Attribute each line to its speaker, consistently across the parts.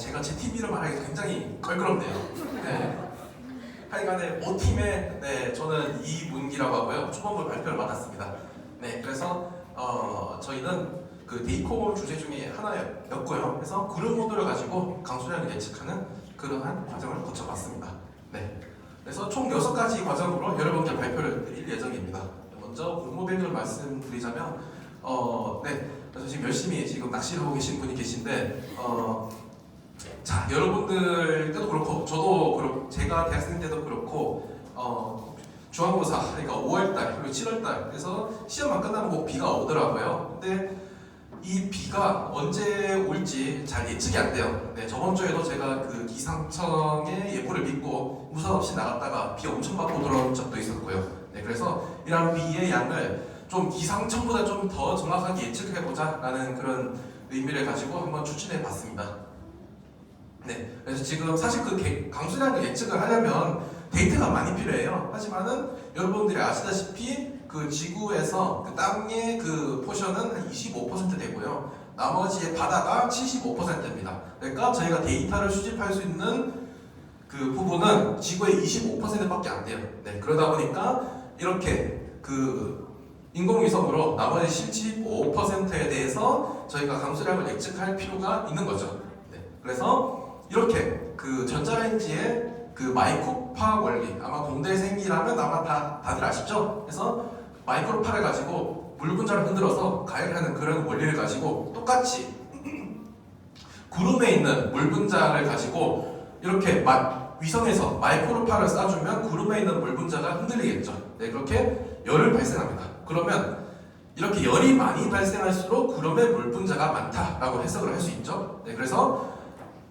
Speaker 1: 제가 제 팀 이름 말하기 굉장히 껄끄럽네요. 네. 하여간에 5팀에 네, 저는 이문기라고 하고요. 초반부 발표를 맡았습니다. 네, 그래서 저희는 그 데이코 주제 중에 하나였고요. 그래서 그룹 모드를 가지고 강수량을 예측하는 그러한 과정을 거쳐봤습니다. 네, 그래서 총 6가지 과정으로 여러분께 발표를 드릴 예정입니다. 먼저 그룹 모델을 말씀드리자면 네, 그래서 지금 열심히 지금 낚시를 하고 계신 분이 계신데 자, 여러분들 때도 그렇고 저도 그렇고 제가 대학생 때도 그렇고 중간고사 그러니까 5월달 그리고 7월달 그래서 시험만 끝나면 꼭 비가 오더라고요. 근데 이 비가 언제 올지 잘 예측이 안 돼요. 네, 저번 주에도 제가 그 기상청의 예보를 믿고 무선 없이 나갔다가 비 엄청 맞고 돌아온 적도 있었고요. 네, 그래서 이런 비의 양을 좀 기상청보다 좀 더 정확하게 예측해보자 라는 그런 의미를 가지고 한번 추진해봤습니다. 네, 그래서 지금 사실 그 강수량을 예측을 하려면 데이터가 많이 필요해요. 하지만은 여러분들이 아시다시피 그 지구에서 그 땅의 그 포션은 한 25% 되고요. 나머지의 바다가 75%입니다. 그러니까 저희가 데이터를 수집할 수 있는 그 부분은 지구의 25%밖에 안 돼요. 네, 그러다 보니까 이렇게 그 인공위성으로 나머지 75%에 대해서 저희가 강수량을 예측할 필요가 있는 거죠. 네, 그래서 이렇게 그 전자레인지의 그 마이크로파 원리, 아마 공대생이라면 아마 다들 아시죠? 그래서 마이크로파를 가지고 물 분자를 흔들어서 가열하는 그런 원리를 가지고 똑같이 구름에 있는 물 분자를 가지고 이렇게 위성에서 마이크로파를 쏴주면 구름에 있는 물 분자가 흔들리겠죠. 네, 그렇게 열을 발생합니다. 그러면 이렇게 열이 많이 발생할수록 구름에 물 분자가 많다라고 해석을 할 수 있죠. 네, 그래서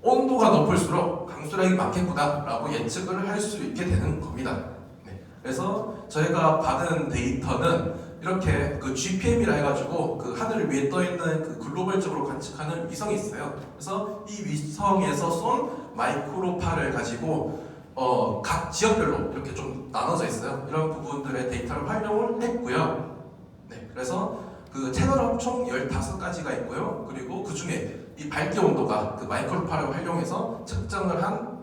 Speaker 1: 온도가 높을수록 강수량이 많겠구나라고 예측을 할 수 있게 되는 겁니다. 네, 그래서 저희가 받은 데이터는 이렇게 그 GPM이라 해가지고 그 하늘 위에 떠 있는 그 글로벌적으로 관측하는 위성이 있어요. 그래서 이 위성에서 쏜 마이크로파를 가지고 각 지역별로 이렇게 좀 나눠져 있어요. 이런 부분들의 데이터를 활용을 했고요. 네, 그래서 그 채널은 총 15가지가 있고요. 그리고 그 중에 이 밝기 온도가 그 마이크로파를 활용해서 측정을 한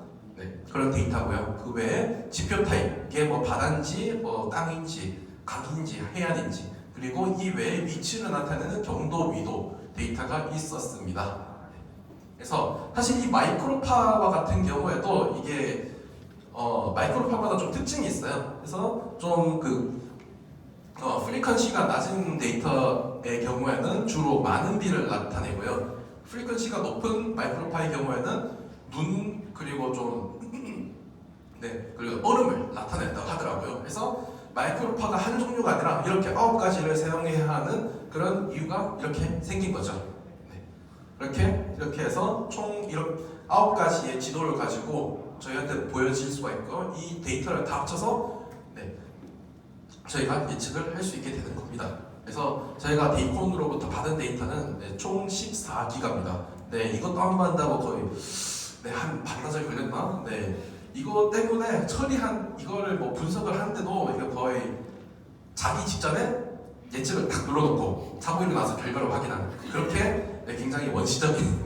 Speaker 1: 그런 데이터고요. 그 외에 지표 타입, 이게 뭐 바다인지, 뭐 땅인지, 강인지, 해안인지, 그리고 이 외에 위치를 나타내는 경도, 위도 데이터가 있었습니다. 그래서 사실 이 마이크로파와 같은 경우에도 이게 마이크로파마다 좀 특징이 있어요. 그래서 좀 프리퀀시가 낮은 데이터의 경우에는 주로 많은 비를 나타내고요. 프리퀀시가 높은 마이크로파의 경우에는 눈 그리고 좀 네, 그리고 얼음을 나타낸다고 하더라고요. 그래서 마이크로파가 한 종류가 아니라 이렇게 9가지를 사용해야 하는 그런 이유가 이렇게 생긴 거죠. 네, 이렇게 해서 총 이런 9가지의 지도를 가지고 저희한테 보여질 수가 있고 이 데이터를 다 합쳐서 네, 저희가 예측을 할 수 있게 되는 겁니다. 그래서 저희가 데이콘으로부터 받은 데이터는 네, 총 14기가입니다. 네, 이거 다운받는다고 거의 한 반나절 걸렸나? 네, 이거 때문에 이거를 뭐 분석을 하는데도 이거 거의 자기 직전에 예측을 딱 눌러놓고 자고 일어나서 결과를 확인하는 그렇게 네, 굉장히 원시적인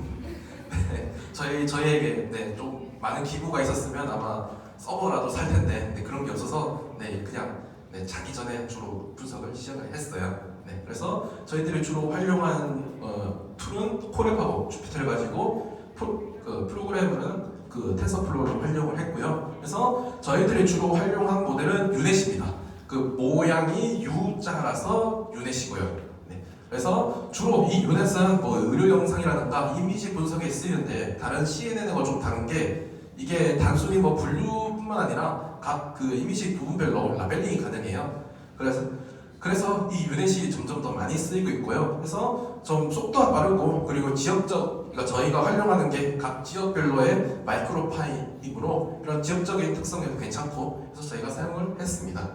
Speaker 1: 네, 저희에게 네, 좀 많은 기부가 있었으면 아마 서버라도 살 텐데 네, 그런 게 없어서 네, 그냥 네, 자기 전에 주로 분석을 시작을 했어요. 네, 그래서 저희들이 주로 활용한 툴은 콜앱하고 주피터를 가지고 프로그램은 그 텐서플로우를 활용을 했고요. 그래서 저희들이 주로 활용한 모델은 유넷입니다. 그 모양이 U자라서 유넷이고요. 네, 그래서 주로 이 유넷은 뭐 의료 영상이라든가 이미지 분석에 쓰이는데 다른 CNN과 좀 다른 게 이게 단순히 뭐 분류뿐만 아니라 각 그 이미지 부분별로 라벨링이 가능해요. 그래서 이 유넷이 점점 더 많이 쓰이고 있고요. 그래서 좀 속도가 빠르고 그리고 그러니까 저희가 활용하는 게 각 지역별로의 마이크로파이므로 이런 지역적인 특성이 괜찮고 그래서 저희가 사용을 했습니다.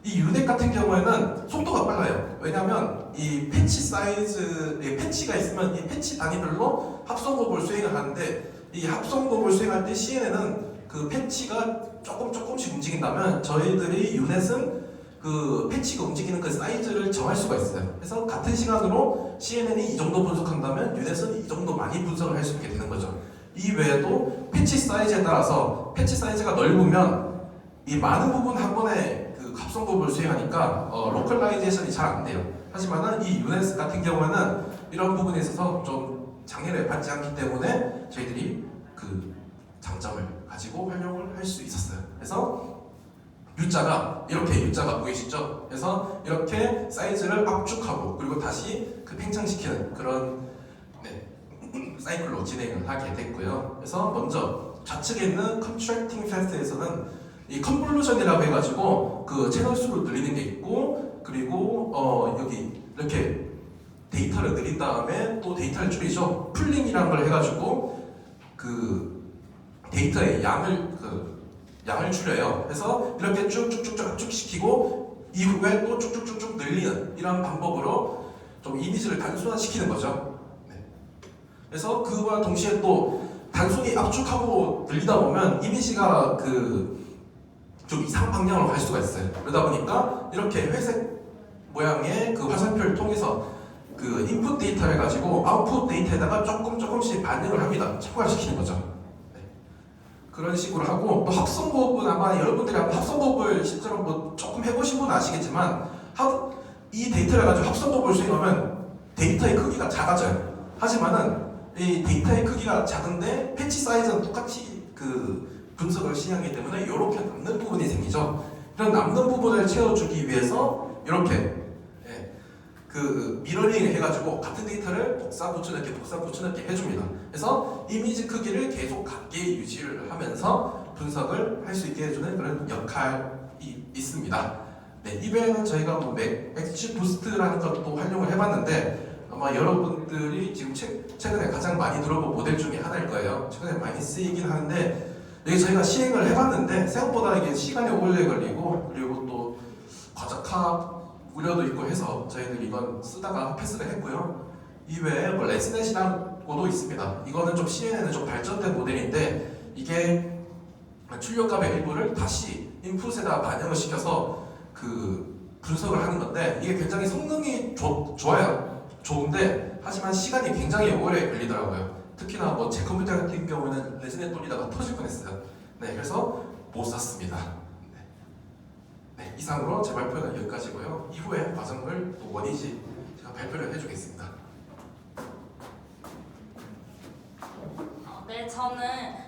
Speaker 1: 이 유넷 같은 경우에는 속도가 빨라요. 왜냐하면 이 패치 사이즈에 패치가 있으면 이 패치 단위별로 합성곱을 수행을 하는데 이 합성곱을 수행할 때 CNN은 그 패치가 조금씩 움직인다면 저희들이 유넷은 그 패치가 움직이는 그 사이즈를 정할 수가 있어요. 그래서 같은 시간으로 CNN이 이 정도 분석한다면 유넷은 이 정도 많이 분석을 할 수 있게 되는 거죠. 이 외에도 패치 사이즈에 따라서 패치 사이즈가 넓으면 이 많은 부분 한 번에 그 합성법을 수행하니까 로컬라이제이션이 잘 안 돼요. 하지만은 이 유네스 같은 경우에는 이런 부분에 있어서 좀 장애를 받지 않기 때문에 저희들이 그 장점을 가지고 활용을 할 수 있었어요. 그래서 U자가 이렇게 U자가 보이시죠? 그래서 이렇게 사이즈를 압축하고 그리고 다시 그 팽창시키는 그런 사이클로 진행을 하게 됐고요. 그래서 먼저 좌측에 있는 컨트랙팅 패스트에서는 이 컨볼루션이라고 해가지고 그 채널 수를 늘리는 게 있고 그리고 여기 이렇게 데이터를 늘린 다음에 또 데이터를 줄이죠. 풀링이라는 걸 해가지고 그 데이터의 양을 줄여요. 그래서 이렇게 쭉쭉쭉 압축시키고 이후에 또 쭉쭉쭉쭉 늘리는 이런 방법으로 좀 이미지를 단순화시키는 거죠. 그래서 그와 동시에 또 단순히 압축하고 늘리다 보면 이미지가 좀 이상 방향으로 갈 수가 있어요. 그러다 보니까 이렇게 회색 모양의 그 화살표를 통해서 그 인풋 데이터를 가지고 아웃풋 데이터에다가 조금씩 반응을 합니다. 첨가시키는 거죠. 그런 식으로 하고 또 합성법은 아마 여러분들이 합성법을 실제로 뭐 조금 해보신 분은 아시겠지만 이 데이터를 가지고 합성법을 수행하면 데이터의 크기가 작아져요. 하지만은 이 데이터의 크기가 작은데 패치 사이즈는 똑같이 그 분석을 시행하기 때문에 이렇게 남는 부분이 생기죠. 이런 남는 부분을 채워주기 위해서 이렇게 그 미러링을 해가지고 같은 데이터를 복사 붙여넣기 해줍니다. 그래서 이미지 크기를 계속 같게 유지를 하면서 분석을 할 수 있게 해주는 그런 역할이 있습니다. 이외에는 저희가 뭐 엑시 부스트라는 것도 활용을 해봤는데 아마 여러분들이 지금 최근에 가장 많이 들어본 모델 중에 하나일 거예요. 최근에 많이 쓰이긴 하는데 이게 저희가 시행을 해봤는데 생각보다 이게 시간이 오래 걸리고 그리고 또 과적화 우려도 있고 해서 저희들 이건 쓰다가 패스를 했고요. 이외에 뭐 레스넷이라고도 있습니다. 이거는 좀 CNN은 좀 발전된 모델인데 이게 출력값의 일부를 다시 인풋에다 반영을 시켜서 그 분석을 하는 건데 이게 굉장히 성능이 좋아요. 좋은데 하지만 시간이 굉장히 오래 걸리더라고요. 특히나 뭐 제 컴퓨터 같은 경우는 레스넷 돌리다가 터질 뻔했어요. 그래서 못 샀습니다. 이상으로 제 발표는 여기까지고요. 이후에 과정을 또 원희지 제가 발표를 해주겠습니다.
Speaker 2: 네, 저는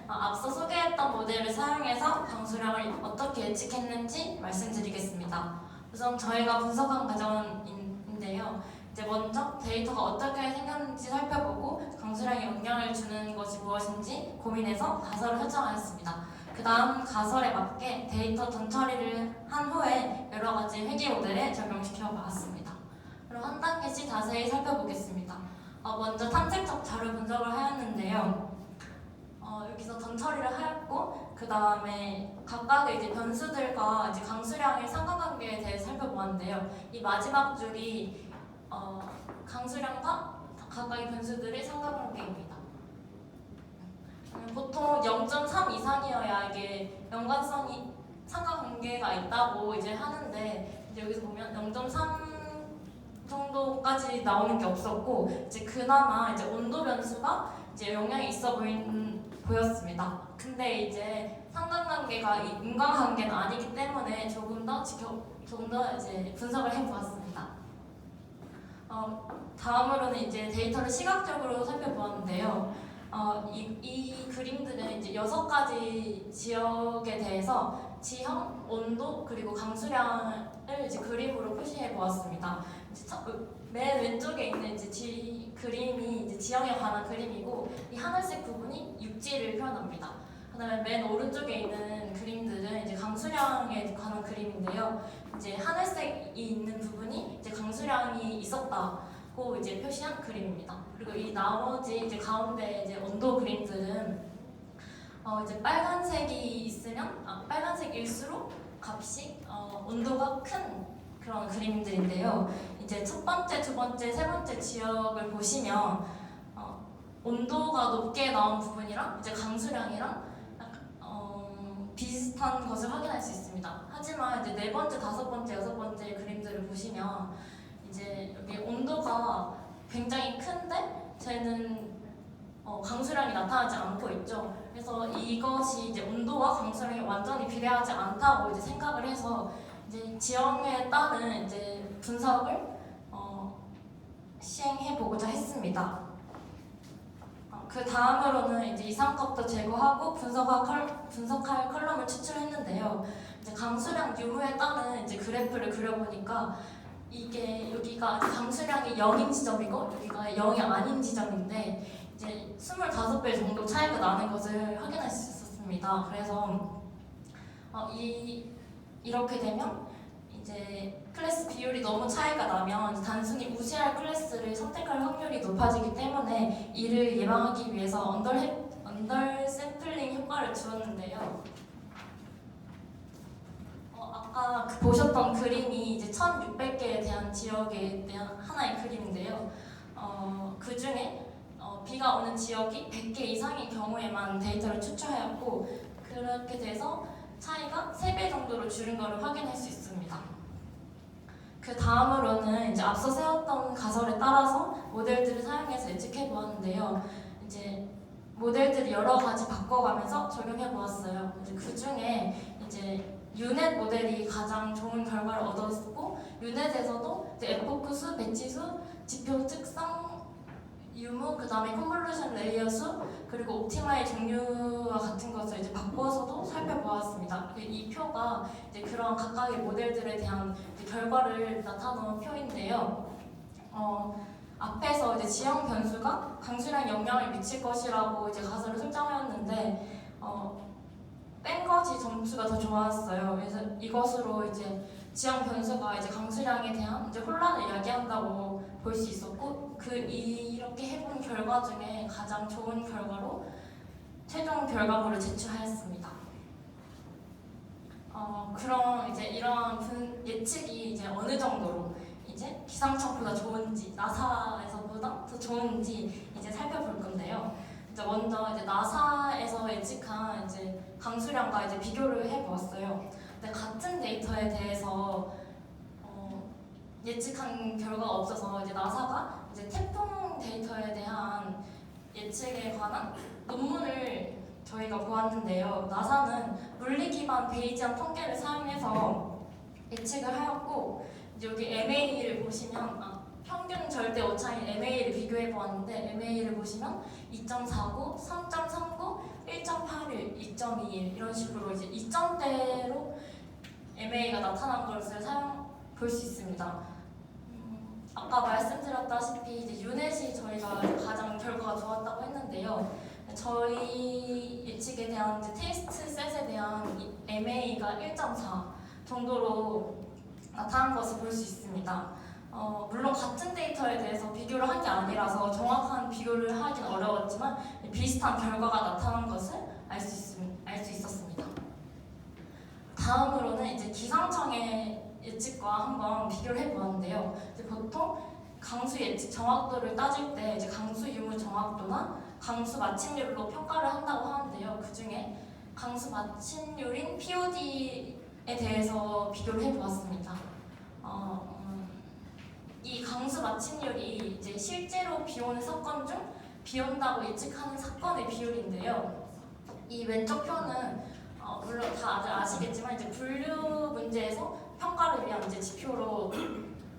Speaker 2: 앞서 소개했던 모델을 사용해서 방수량을 어떻게 예측했는지 말씀드리겠습니다. 우선 저희가 분석한 과정인데요. 이제 먼저 데이터가 어떻게 생겼는지 살펴보고 강수량에 영향을 주는 것이 무엇인지 고민해서 가설을 설정하였습니다. 그 다음 가설에 맞게 데이터 전처리를 한 후에 여러 가지 회계 모델에 적용시켜 보았습니다. 그럼 한 단계씩 자세히 살펴보겠습니다. 먼저 탐색적 자료 분석을 하였는데요. 여기서 전처리를 하였고 그 다음에 각각의 이제 변수들과 이제 강수량의 상관관계에 대해 살펴보았는데요. 이 마지막 줄이 강수량과 각각의 변수들의 상관관계입니다. 보통 0.3 이상이어야 이게 연관성이 상관관계가 있다고 이제 하는데 이제 여기서 보면 0.3 정도까지 나오는 게 없었고 이제 그나마 이제 온도 변수가 이제 영향이 있어 보였습니다. 근데 이제 상관관계가 인과관계는 아니기 때문에 조금 더 이제 분석을 해보았습니다. 다음으로는 이제 데이터를 시각적으로 살펴보았는데요. 이 그림들은 이제 6가지 지역에 대해서 지형, 온도, 그리고 강수량을 이제 그림으로 표시해 보았습니다. 맨 왼쪽에 있는 이제 그림이 이제 지형에 관한 그림이고 이 하늘색 부분이 육지를 표현합니다. 그다음에 맨 오른쪽에 있는 그림들은 이제 강수량에 관한 그림인데요. 이제 하늘색이 있는 부분이 이제 강수량이 있었다고 이제 표시한 그림입니다. 그리고 이 나머지 이제 가운데 이제 온도 그림들은 이제 빨간색이 있으면 빨간색일수록 값이 온도가 큰 그런 그림들인데요. 이제 첫 번째, 두 번째, 세 번째 지역을 보시면 온도가 높게 나온 부분이랑 이제 강수량이랑 비슷한 것을 확인할 수 있습니다. 하지만 이제 네 번째, 다섯 번째, 여섯 번째 그림들을 보시면 이제 여기 온도가 굉장히 큰데 쟤는 강수량이 나타나지 않고 있죠. 그래서 이것이 이제 온도와 강수량이 완전히 비례하지 않다고 이제 생각을 해서 이제 지형에 따른 이제 분석을 시행해 보고자 했습니다. 그 다음으로는 이제 이상값도 제거하고 분석할 컬럼을 추출했는데요. 이제 강수량 유무에 따른 이제 그래프를 그려보니까 이게 여기가 강수량이 0인 지점이고 여기가 0이 아닌 지점인데 이제 25배 정도 차이가 나는 것을 확인할 수 있었습니다. 그래서 이렇게 되면 이제 클래스 비율이 너무 차이가 나면 단순히 무시할 클래스를 선택할 확률이 높아지기 때문에 이를 예방하기 위해서 언더 샘플링 효과를 주었는데요. 아까 보셨던 그림이 이제 1,600개에 대한 지역에 대한 하나의 그림인데요. 그 중에 비가 오는 지역이 100개 이상인 경우에만 데이터를 추출하였고 그렇게 돼서 차이가 3배 정도로 줄은 것을 확인할 수 있습니다. 그 다음으로는 이제 앞서 세웠던 가설에 따라서 모델들을 사용해서 예측해 보았는데요. 이제 모델들을 여러 가지 바꿔가면서 적용해 보았어요. 그 중에 이제 유넷 모델이 가장 좋은 결과를 얻었고 유넷에서도 에포크수, 배치수, 지표 특성, 유무, 그 다음에 컨볼루션 레이어 수, 그리고 옵티마의 종류와 같은 것을 이제 바꿔서도 살펴보았습니다. 이 표가 이제 그런 각각의 모델들에 대한 결과를 나타놓은 표인데요. 앞에서 이제 지형 변수가 강수량 영향을 미칠 것이라고 이제 가설을 설정하였는데 뺀 것이 점수가 더 좋았어요. 그래서 이것으로 이제 지형 변수가 이제 강수량에 대한 이제 혼란을 야기한다고 볼 수 있었고 이렇게 해본 결과 중에 가장 좋은 결과로 최종 결과물을 제출하였습니다. 그럼 이제 이러한 예측이 이제 어느 정도로 이제 기상청보다 좋은지 나사에서보다 더 좋은지 이제 살펴볼 건데요. 이제 먼저 이제 나사에서 예측한 이제 강수량과 이제 비교를 해보았어요. 근데 같은 데이터에 대해서 예측한 결과가 없어서 이제 나사가 이제 태풍 데이터에 대한 예측에 관한 논문을 저희가 보았는데요. 나사는 물리 기반 베이지안 통계를 사용해서 예측을 하였고 이제 여기 MA를 보시면 평균 절대 오차인 MA를 비교해 보았는데 MA를 보시면 2.49, 3.39, 1.81, 2.21 이런 식으로 이제 2점대로 MA가 나타난 것을 볼 수 있습니다. 아까 말씀드렸다시피 이제 유넷이 저희가 가장 결과가 좋았다고 했는데요. 저희 예측에 대한 이제 테스트 셋에 대한 MA가 1.4 정도로 나타난 것을 볼 수 있습니다. 물론 같은 데이터에 대해서 비교를 한 게 아니라서 정확한 비교를 하긴 어려웠지만 비슷한 결과가 나타난 것을 알 수 있었습니다. 다음으로는 이제 기상청의 예측과 한번 비교를 해보았는데요. 이제 보통 강수 예측 정확도를 따질 때 이제 강수 유무 정확도나 강수 마침률로 평가를 한다고 하는데요. 그 중에 강수 마침률인 POD에 대해서 비교를 해보았습니다. 이 강수 마침률이 이제 실제로 비오는 사건 중 비온다고 예측하는 사건의 비율인데요. 이 왼쪽 표는 물론 다들 아시겠지만 이제 분류 문제에서 평가를 위한 이제 지표로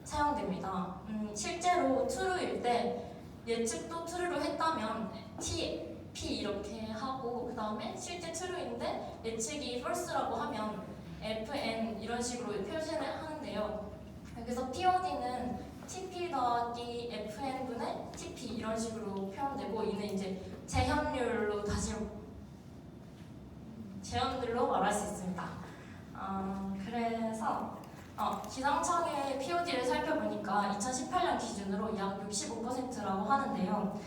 Speaker 2: 사용됩니다. 실제로 true일 때 예측도 true로 했다면 T, P 이렇게 하고 그 다음에 실제 true인데 예측이 false라고 하면 FN 이런 식으로 표시를 하는데요. 여기서 POD는 TP 더하기 FN분의 TP 이런 식으로 표현되고 이는 이제 재현율로 재현들로 말할 수 있습니다. 그래서 기상청의 POD를 살펴보니까 2018년 기준으로 약 65%라고 하는데요.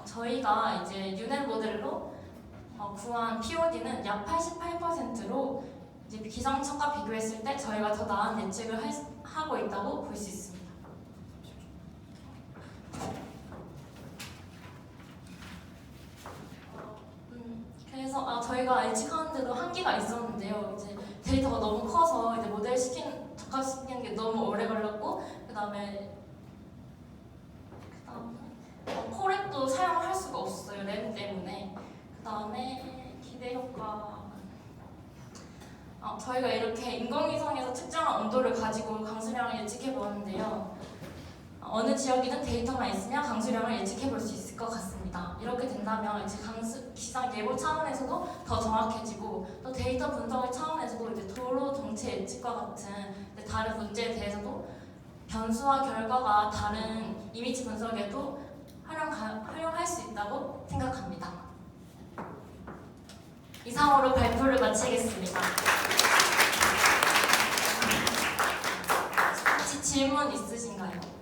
Speaker 2: 저희가 이제 유넷 모델로 구한 POD는 약 88%로 이제 기상청과 비교했을 때 저희가 더 나은 예측을 하고 있다고 볼 수 있습니다. 그래서 저희가 예측하는데도 한계가 있었는데요. 이제 데이터가 너무 커서 이제 모델 적합시키는 게 너무 오래 걸렸고 그다음에 코렉도 사용할 수가 수가 없어요. 램 때문에. 그 다음에 기대 효과. 저희가 이렇게 인공위성에서 측정한 온도를 가지고 강수량을 예측해 보았는데요. 어느 지역이든 데이터만 있으면 강수량을 예측해 볼 수 있을 것 같습니다. 이렇게 된다면 이제 기상 예보 차원에서도 더 정확해지고 또 데이터 분석의 차원에서도 이제 도로 정체 예측과 같은 다른 문제에 대해서도 변수와 결과가 다른 이미지 분석에도 활용할 수 있다고 생각합니다. 이상으로 발표를 마치겠습니다. 혹시 질문 있으신가요?